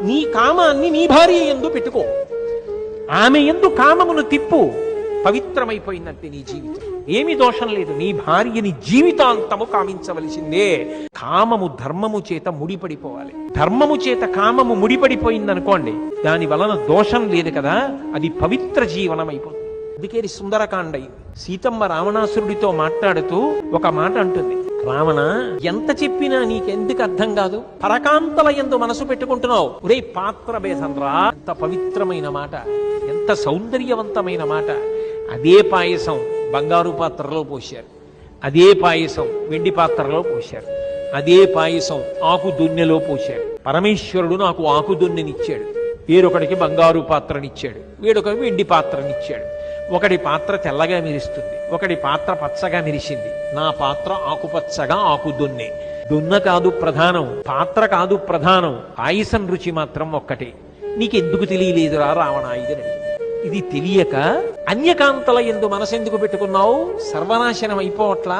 నీ కామాన్ని నీ భార్య యందు పెట్టుకో, ఆమె యందు కామమును తిప్పు, పవిత్రమైపోయిందంటే నీ జీవితం. ఏమి దోషం లేదు. నీ భార్యని జీవితాంతము కామించవలసిందే. కామము ధర్మము చేత ముడిపడిపోవాలి. ధర్మము చేత కామము ముడిపడిపోయిందనుకోండి, దాని వలన దోషం లేదు కదా, అది పవిత్ర జీవనం అయిపోతుంది. అందుకే సుందరకాండ. సీతమ్మ రావణాసురుడితో మాట్లాడుతూ ఒక మాట అంటుంది, రావణ, ఎంత చెప్పినా నీకెందుకు అర్థం కాదు? పరకాంతల యందు మనసు పెట్టుకుంటున్నావు. ఒరే పాత్ర భేదం రా, ఎంత పవిత్రమైన మాట, ఎంత సౌందర్యవంతమైన మాట. అదే పాయసం బంగారు పాత్రలో పోశారు, అదే పాయసం వెండి పాత్రలో పోశారు, అదే పాయసం ఆకు దున్నెలో పోశారు. పరమేశ్వరుడు నాకు ఆకు దున్నెనిచ్చాడు, వేరొకడికి బంగారు పాత్రనిచ్చాడు, వేరొకరికి వెండి పాత్రనిచ్చాడు. ఒకడి పాత్ర తెల్లగా మెరుస్తుంది, ఒకడి పాత్ర పచ్చగా మెరిసింది. నా పాత్ర ఆకుపచ్చగా ఆకు దున్నే. దున్న కాదు ప్రధానం, పాత్ర కాదు ప్రధానం, పాయసం రుచి మాత్రం ఒక్కటే. నీకెందుకు తెలియలేదురా రావణ ఇది? ఇది తెలియక అన్యకాంతల యందు మనసెందుకు పెట్టుకున్నావు? సర్వనాశనం అయిపోవట్లా?